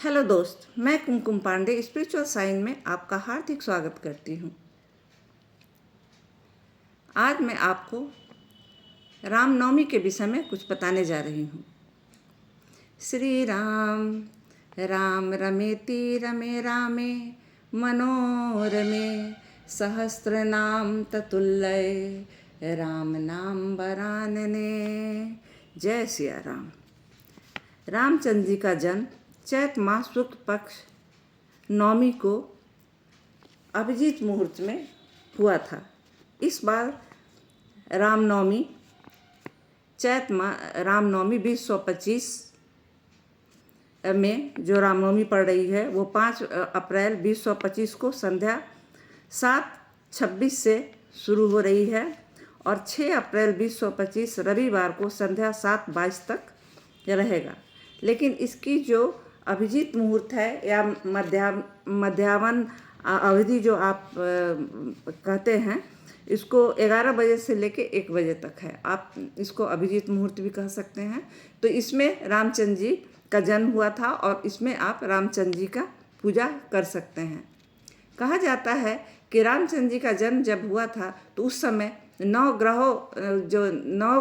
Hello दोस्त, मैं कुमकुम Pandey spiritual sign में आपका हार्दिक स्वागत करती हूँ। आज मैं आपको रामनवमी के विषय में कुछ बताने जा रही हूँ। श्री राम राम रमेति रमे रामे मनोरमे सहस्रनाम ततुल्य राम नाम वरानने। जय सिया राम। रामचंद्र जी का जन्म चैत मास शुक्ल पक्ष नवमी को अभिजीत मुहूर्त में हुआ था। इस बार रामनवमी रामनवमी 2025 में जो रामनवमी पड़ रही है वो 5 अप्रैल 2025 को संध्या 7:26 से शुरू हो रही है और 6 अप्रैल 2025 रविवार को संध्या 7:22 तक रहेगा। लेकिन इसकी जो अभिजीत मुहूर्त है या मध्याह्न अवधि जो आप कहते हैं, इसको 11 बजे से लेके 1 बजे तक है। आप इसको अभिजीत मुहूर्त भी कह सकते हैं। तो इसमें रामचंद्र जी का जन्म हुआ था और इसमें आप रामचंद्र जी का पूजा कर सकते हैं। कहा जाता है कि रामचंद्र जी का जन्म जब हुआ था तो उस समय 9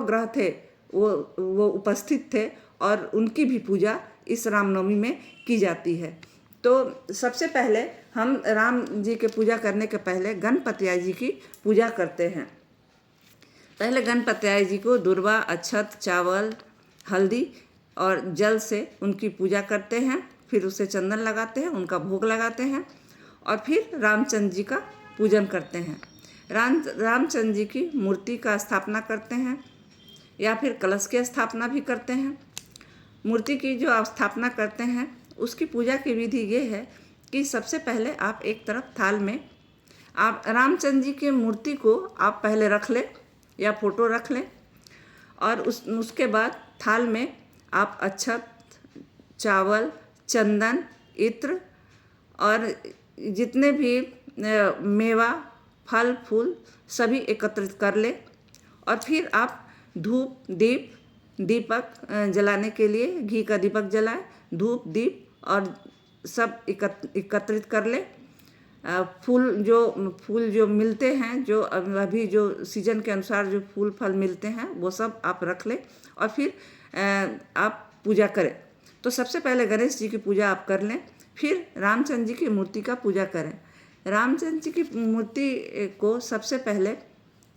ग्रह थे वो उपस्थित थे और उनकी भी पूजा इस रामनवमी में की जाती है। तो सबसे पहले हम राम जी के पूजा करने के पहले गणपति जी की पूजा करते हैं। पहले गणपति जी को दुर्वा, अक्षत, चावल, हल्दी और जल से उनकी पूजा करते हैं। फिर उसे चंदन लगाते हैं, उनका भोग लगाते हैं और फिर रामचंद्र जी का पूजन करते हैं। रामचंद्र जी की मूर्ति का स्थापना करते हैं या फिर कलश की स्थापना भी करते हैं। मूर्ति की जो स्थापना करते हैं उसकी पूजा की विधि ये है कि सबसे पहले आप एक तरफ थाल में आप रामचंद्र जी की मूर्ति को आप पहले रख लें या फोटो रख लें और उसके बाद थाल में आप अक्षत, चावल, चंदन, इत्र और जितने भी मेवा, फल, फूल सभी एकत्रित कर लें और फिर आप धूप, दीपक जलाने के लिए घी का दीपक जलाएं। धूप, दीप और सब एकत्रित कर ले। फूल जो मिलते हैं, जो अभी जो सीजन के अनुसार जो फूल फल मिलते हैं वो सब आप रख लें और फिर आप पूजा करें। तो सबसे पहले गणेश जी की पूजा आप कर लें, फिर रामचंद्र जी की मूर्ति का पूजा करें। रामचंद्र जी की मूर्ति को सबसे पहले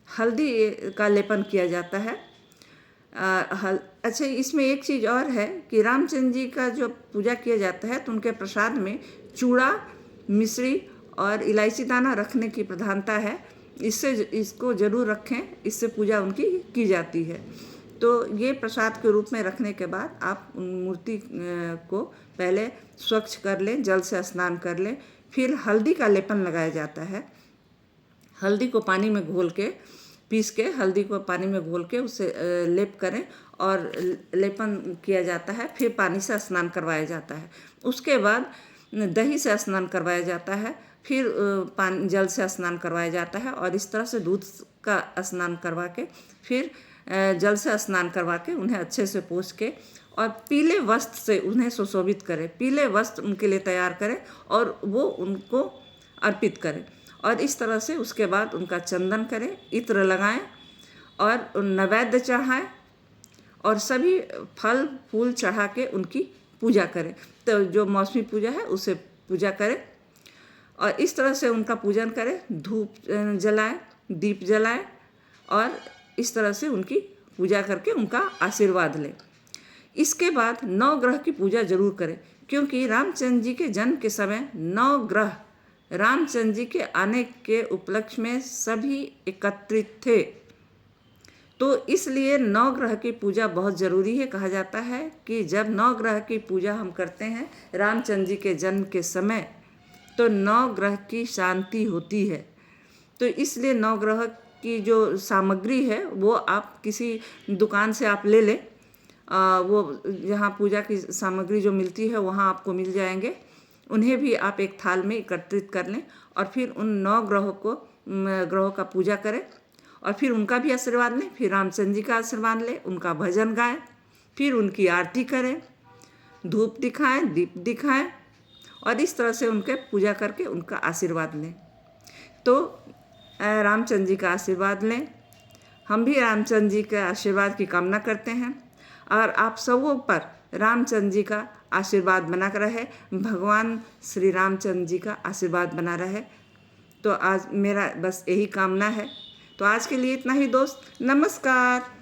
हल्दी का लेपन किया जाता है। अच्छा, इसमें एक चीज़ और है कि रामचंद्र जी का जो पूजा किया जाता है तो उनके प्रसाद में चूड़ा, मिश्री और इलायची दाना रखने की प्रधानता है। इसको ज़रूर रखें, इससे पूजा उनकी की जाती है। तो ये प्रसाद के रूप में रखने के बाद आप उन मूर्ति को पहले स्वच्छ कर लें, जल से स्नान कर लें। फिर हल्दी का लेपन लगाया जाता है। हल्दी को पानी में घोल के पीस के हल्दी को पानी में घोल के उसे लेप करें और लेपन किया जाता है। फिर पानी से स्नान करवाया जाता है। उसके बाद दही से स्नान करवाया जाता है। फिर जल से स्नान करवाया जाता है और इस तरह से दूध का स्नान करवा के फिर जल से स्नान करवा के उन्हें अच्छे से पोंछ के और पीले वस्त्र से उन्हें सुशोभित करें। पीले वस्त्र उनके लिए तैयार करें और वो उनको अर्पित करें और इस तरह से उसके बाद उनका चंदन करें, इत्र लगाएं और नैवेद्य चढ़ाएं और सभी फल फूल चढ़ा के उनकी पूजा करें। तो जो मौसमी पूजा है उसे पूजा करें और इस तरह से उनका पूजन करें। धूप जलाएं, दीप जलाएं और इस तरह से उनकी पूजा करके उनका आशीर्वाद लें। इसके बाद 9 ग्रह की पूजा जरूर करें, क्योंकि रामचंद्र जी के जन्म के समय 9 ग्रह रामचंद्र जी के आने के उपलक्ष्य में सभी एकत्रित थे। तो इसलिए 9 ग्रह की पूजा बहुत ज़रूरी है। कहा जाता है कि जब 9 ग्रह की पूजा हम करते हैं रामचंद्र जी के जन्म के समय तो 9 ग्रह की शांति होती है। तो इसलिए 9 ग्रह की जो सामग्री है वो आप किसी दुकान से आप ले लें। वो जहाँ पूजा की सामग्री जो मिलती है वहाँ आपको मिल जाएंगे। उन्हें भी आप एक थाल में एकत्रित कर लें और फिर उन 9 ग्रहों का पूजा करें और फिर उनका भी आशीर्वाद लें। फिर रामचंद्र जी का आशीर्वाद लें, उनका भजन गाएं, फिर उनकी आरती करें। धूप दिखाएं, दीप दिखाएं और इस तरह से उनके पूजा करके उनका आशीर्वाद लें। तो रामचंद्र जी का आशीर्वाद लें। हम भी रामचंद्र जी के आशीर्वाद की कामना करते हैं और आप सबों पर रामचंद्र जी का आशीर्वाद बना कर रहे, भगवान श्री रामचंद्र जी का आशीर्वाद बना रहे। तो आज मेरा बस यही कामना है। तो आज के लिए इतना ही दोस्त, नमस्कार।